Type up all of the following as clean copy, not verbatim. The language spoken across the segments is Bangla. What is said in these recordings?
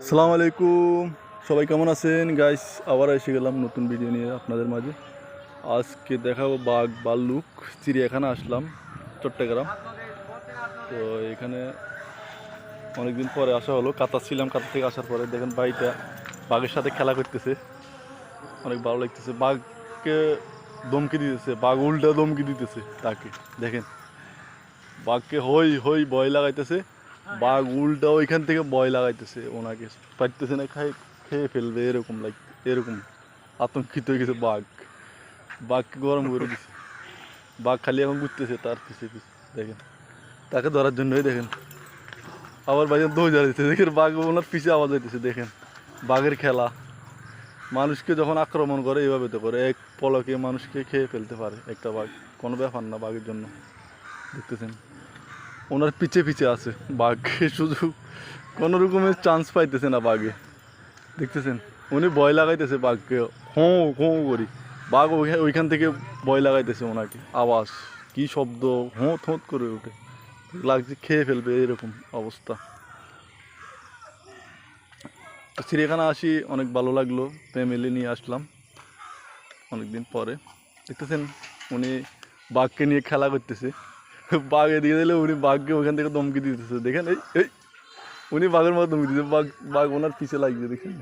আসসালামু আলাইকুম, সবাই কেমন আছেন গাইস? আবার এসে গেলাম নতুন ভিডিও নিয়ে আপনাদের মাঝে। আজকে দেখাবো বাঘ ভাল্লুক। চিড়িয়াখানা আসলাম, চট্টগ্রাম। তো এখানে অনেকদিন পরে আসা হলো। কাতার ছিলাম, কাতার থেকে আসার পরে দেখেন ভাইটা বাঘের সাথে খেলা করতেছে, অনেক ভালো লাগতেছে। বাঘকে ধমকি দিতেছে, বাঘ উল্টা ধমকি দিতেছে তাকে। দেখেন বাঘকে হই হই ভয় লাগাইতেছে, বাঘ উল্টা ওইখান থেকে ভয় লাগাইতেছে ওনাকে, পারতেছে না, খেয়ে ফেলবে এরকম এরকম আতঙ্কিত হয়ে গেছে বাঘ। বাঘকে গরম করে দিছে। বাঘ খালি এখন ঘুরতেছে তার পিছে পিছে। দেখেন তাকে ধরার জন্যই দেখেন আবার ভাইজান দৌড় দিতেছে। দেখেন বাঘ ওনার পিছে আওয়াজ হইতেছে। দেখেন বাঘের খেলা। মানুষকে যখন আক্রমণ করে এইভাবে তো করে, এক পলকে মানুষকে খেয়ে ফেলতে পারে একটা বাঘ। কোনো ব্যাপার না বাঘের জন্য। দেখতেছেন ওনার পিছে পিছে আছে বাঘ, শুধু কোনো রকমের চান্স পাইতেছে না বাঘে। দেখতেছেন উনি ভয় লাগাইতেছে বাঘকে, হোঁ হোঁ করি। বাঘ ওইখান থেকে ভয় লাগাইতেছে ওনাকে। আওয়াজ কি শব্দ, হোঁত হোঁত করে ওঠে, লাগছে খেয়ে ফেলবে এরকম অবস্থা। চিড়িয়াখানা আসি, অনেক ভালো লাগলো। ফ্যামিলি নিয়ে আসলাম অনেকদিন পরে। দেখতেছেন উনি বাঘকে নিয়ে খেলা করতেছে। বাঘ এদিকে দিলে উনি বাঘকে ওইখান থেকে ধমকি দিতেছে। দেখেন এই এই উনি বাঘের মতো ধমকি দিচ্ছে, বাঘ বাঘ ওনার পিছে লাগছে। দেখেন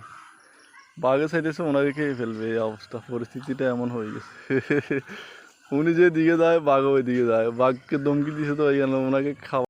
বাঘের চাইতেছে ওনাকে খেয়ে ফেলবে, এই অবস্থা, পরিস্থিতিটা এমন হয়ে গেছে। উনি যে দিকে যায় বাঘ ওই দিকে যায়, বাঘকে ধমকি দিয়েছে তো ওই ওনাকে খাওয়া